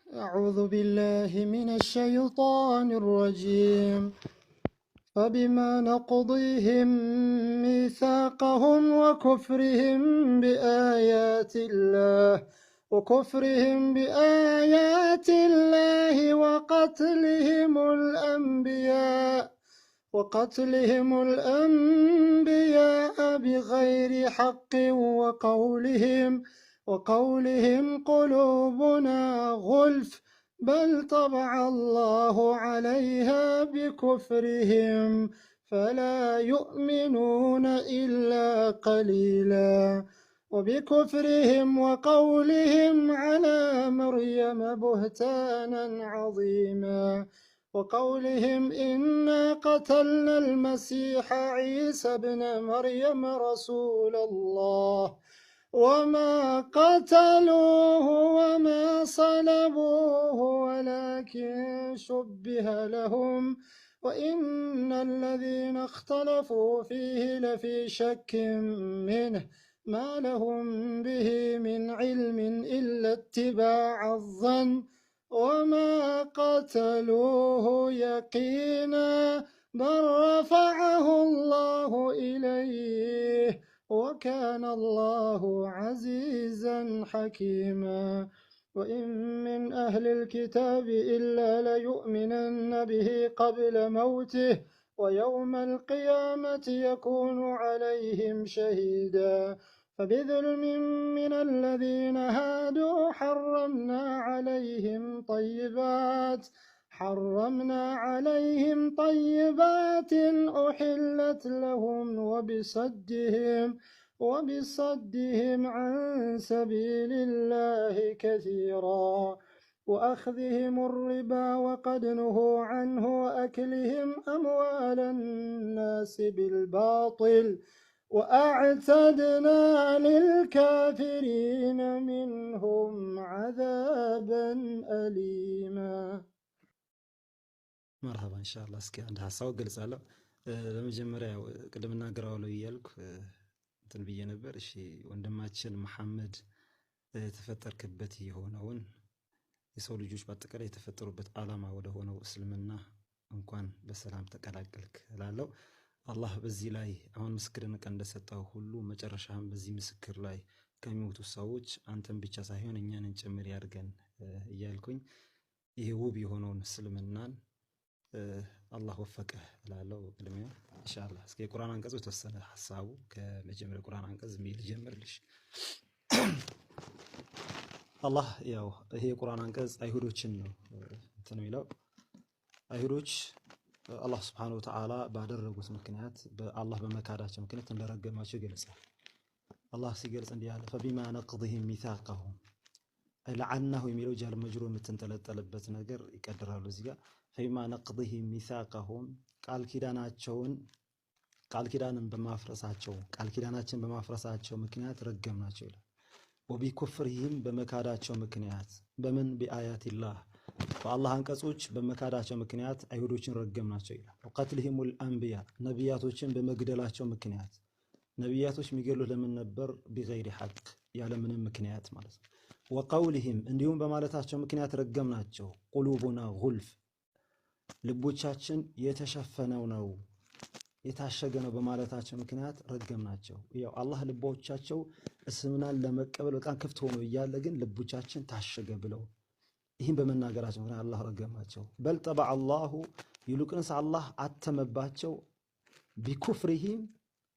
أعوذ بالله من الشيطان الرجيم. فبما نقضيهم ميثاقهم وكفرهم بآيات الله وقتلهم الأنبياء بغير حق وقولهم قلوبنا غلف بل طبع الله عليها بكفرهم فلا يؤمنون إلا قليلا وبكفرهم وقولهم على مريم بهتانا عظيما وقولهم إنا قتلنا المسيح عيسى ابن مريم رسول الله وما قتلوه وما صلبوه ولكن شبه لهم وإن الذين اختلفوا فيه لفي شك منه ما لهم به من علم إلا اتباع الظن وما قتلوه يقينا بل رفعه الله إليه وكان الله عزيزا حكيما وإن من أهل الكتاب إلا ليؤمنن به قبل موته ويوم القيامة يكون عليهم شهيدا فبظلم من الذين هادوا حرمنا عليهم طيبات أحلت لهم وبصدهم عن سبيل الله كثيرا وأخذهم الربا وقد نهوا عنه وأكلهم أموال الناس بالباطل وأعتدنا للكافرين منهم عذابا أليما. مرحبا إن شاء الله اسكي عند حساو قلص على ለመጀመሪያ ቅድም እናገራለሁ እያልኩ እንትን ብዬ ነበር። እሺ ወንድማችን መሐመድ የተፈጠርክበት የሆነውን የሰው ልጆች በአጠቃላይ የተፈጠሩበት ዓላማ ወደ ሆነው እስልምና እንኳን በሰላም ተቀላቀልክ እላለሁ። አላህ በዚህ ላይ አሁን ምስክርነት እንደሰጠው ሁሉ መጨረሻም በዚህ ምስክር ላይ ከሚሞቱ ሰዎች አንተን ብቻ ሳይሆን እኛንን ጭምር ያድርገን እያልኩኝ ይሄ ውብ የሆነውን እስልምናን አላህ ወፈቀህ እላለሁ። ቅድሚያ ኢንሻአላህ እስኪ የቁርአን አንቀጽ ተወሰነ ሐሳቡ ከመጀመሪያው ቁርአን አንቀጽ ሚል ጀምርልሽ። አላህ ያው ይሄ የቁርአን አንቀጽ አይሁዶችን ነው እንትን የሚለው አይሁዶች አላህ Subhanahu Wa Ta'ala ባደረጉት ምክንያት በአላህ በመካዳቸው ምክንያት እንደረገማቸው ይገልጻል። አላህ ሲገልጽ እንዲህ ያለ فبما نقضهم ميثاقهم لعنه የሚለው ጃል መጅሩር የምትንጠለጠልበት ነገር ይቀድራሉ እዚህ ጋር فبما نقضهم ميثاقهم ቃል ኪዳንን በማፍረሳቸው ምክንያት ረገምናቸው ይላል። وبكفرهم በመካዳቸው ምክንያት በምን بآيات الله በአላህ አንቀጾች በመካዳቸው ምክንያት አይሁዶችን ረገምናቸው ይላል። وقتلهم الأنبياء ነቢያቶችን በመግደላቸው ምክንያት ነቢያቶች የሚገሉት ለምን ነበር? بغير حق ያለ ምንም ምክንያት ማለት ነው። وقولهم እንዲሁም በማለታቸው ምክንያት ረገምናቸው። قلوبنا غلف ልቦቻችን የተሸፈነው ነው የታሸገ ነው በማለታቸው ምክንያት ረገምናቸው። ያው አላህ ልቦቻቸው እስልምናን ለመቀበል በጣም ክፍት ሆኖ እያለ ግን ልቦቻችን ታሸገ ብለው ይህን በመናገራቸው ምክንያት አላህ ረገማቸው። በል ጠበዐ አላሁ ይልቁንስ አላህ አተመባቸው ቢኩፍሪሂም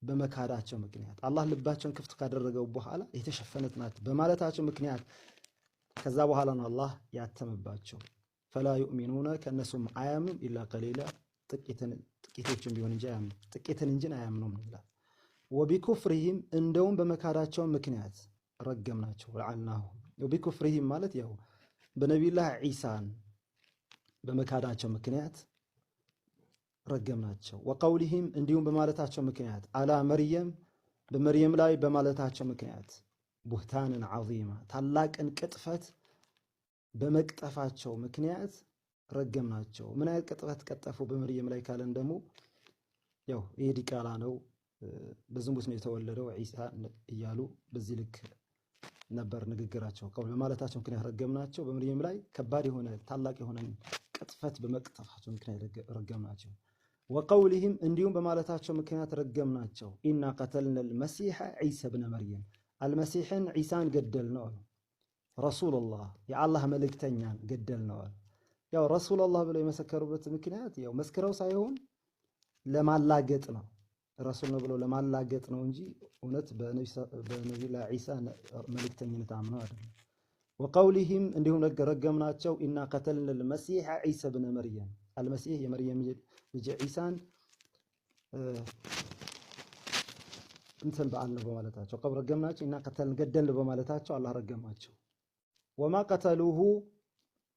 በመካዳቸው ምክንያት አላህ ልባቸውን ክፍት ካደረገው በኋላ የተሸፈነት ናት በማለታቸው ምክንያት ከዛ በኋላ ነው አላህ ያተመባቸው። ፈላ ዩእሚኑነ ከነሱም አያምኑም ኢላ ቀሊላ ጥቂቶችን ቢሆን እንጂ አያምኑም ጥቂትን እንጂ አያምኑም ይላል። ወቢኩፍሪሂም እንደውም በመካዳቸው ምክንያት ረገምናቸው ለዐልናሁ ወቢኩፍሪሂም ማለት ያው በነቢዩላህ ዒሳን በመካዳቸው ምክንያት ረገምናቸው። ወቀውሊሂም እንዲሁም በማለታቸው ምክንያት አላ መርየም በመርየም ላይ በማለታቸው ምክንያት ቡህታንን ዐዚማ ታላቅን ቅጥፈት በመቅጠፋቸው ምክንያት ረገምናቸው። ምን አይነት ቅጥፈት ቀጠፉ በመርየም ላይ ካለን ደግሞ ያው ይሄ ዲቃላ ነው በዝሙት ነው የተወለደው ዒሳ እያሉ በዚህ ልክ ነበር ንግግራቸው። ቀውል በማለታቸው ምክንያት ረገምናቸው። በመርየም ላይ ከባድ የሆነ ታላቅ የሆነ ቅጥፈት በመቅጠፋቸው ምክንያት ረገምናቸው። ወቀውሊሂም እንዲሁም በማለታቸው ምክንያት ረገምናቸው። ኢና ቀተልነል መሲሐ ዒሳ ብነ መርየም አልመሲሕን ዒሳን ገደል ነው አሉ። ረሱሉላህ የአላህ መልእክተኛን ገደል ነው አሉ። ያው ረሱሉላህ ብለው የመሰከሩበት ምክንያት ያው መስክረው ሳይሆን ለማላገጥ ነው። ረሱል ነው ብለው ለማላገጥ ነው እንጂ እውነት በነቢዩላህ ዒሳ መልእክተኝነት አምነው አይደለም። ወቀውሊሂም እንዲሁም ረገምናቸው። ኢና ቀተልነል መሲሐ ዒሳ ብነ መርየም አልመሲሕ የመርየም ልጅ ዒሳን እንትን በዓል ነው በማለታቸው ቀብ ረገምናቸው። ኢና ቀተልን ገደልን በማለታቸው አላህ ረገማቸው። ወማ ቀተሉሁ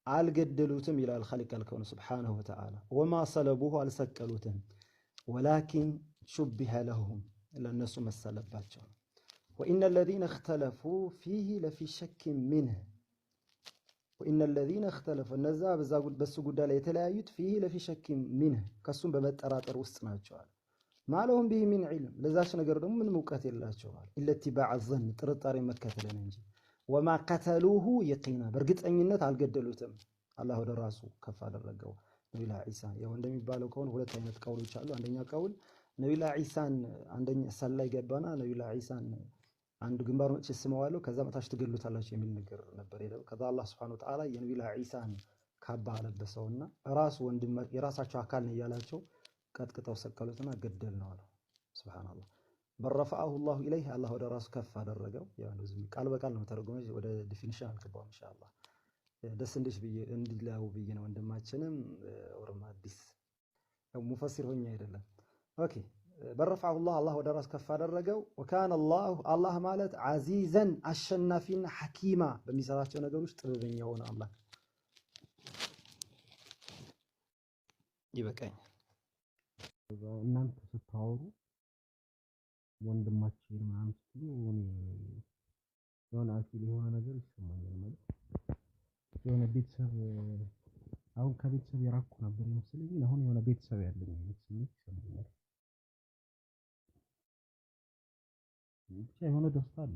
አልገደሉትም ይላል ኻሊቀል ከውን ሱብሓነሁ ወተዓላ። ወማ ሰለቡሁ አልሰቀሉትም። ወላኪን ሹቢሀ ለሁም ለእነሱ መሰለባቸው። ወኢነ ለዚነ እኽተለፉ ፊህ ለፊ ሸኪን ሚንህ ወኢነ ለዚነ እኽተለፉ እነዛ በሱ ጉዳይ ላይ የተለያዩት ፊህ ለፊ ሸኪን ሚንህ ከሱም በመጠራጠር ውስጥ ናቸዋል። ማለሁም ቢህ ሚን ዒልም ለዛች ነገር ደግሞ ምንም እውቀት የላቸዋል። ኢለቲባዕ ዘን ጥርጣሬ መከተልን እንጂ። ወማ ቀተሉሁ የቂና በእርግጠኝነት አልገደሉትም። አላህ ወደ ራሱ ከፍ አደረገው ነቢዩላህ ዒሳ። ያው እንደሚባለው ከሆነ ሁለት አይነት ቀውሎች አሉ። አንደኛ ቀውል ነቢዩላህ ዒሳን አንደኛ ሰላይ ገባና ነቢዩላህ ዒሳን አንዱ ግንባር መጥቼ ስመዋለሁ ከዛ መታች ትገሉታላችሁ የሚል ነገር ነበር። ከዛ አላህ ሱብሓነሁ ወተዓላ የነቢዩላህ ዒሳን ካባ አለበሰውና ራሱ ወንድም የራሳቸው አካል ነው እያላቸው ቀጥቅጠው ሰቀሉትና ገደል ነው አለው። ሱብሃንአላህ በረፈዐሁ ላሁ ኢለይህ አላህ ወደ ራሱ ከፍ አደረገው። ያው ቃል በቃል ነው ተረጎመ፣ ወደ ዲፊኒሽን አልገባም። ኢንሻአላህ ደስ እንዲለው ብዬ ነው። ወንድማችንም ወርማ አዲስ ሙፈሲር ሆኜ አይደለም። ኦኬ በረፈዐሁ ላህ አላህ ወደ ራሱ ከፍ አደረገው። ወካነ አላህ ማለት ዐዚዘን አሸናፊና ሐኪማ በሚሰራቸው ነገሮች ጥበበኛ የሆነ አምላክ ይበቃኝ። እናንተ ስታወሩ ወንድማችን ምናምን ስትሉ የሆነ አኪል የሆነ ነገር ይሰማኛል። ማለት የሆነ ቤተሰብ አሁን ከቤተሰብ የራኩ ነበር ይመስለኝ፣ ግን አሁን የሆነ ቤተሰብ ያለኝ ስሜት ይሰማኛል። ብቻ የሆነ ደስታ አለ።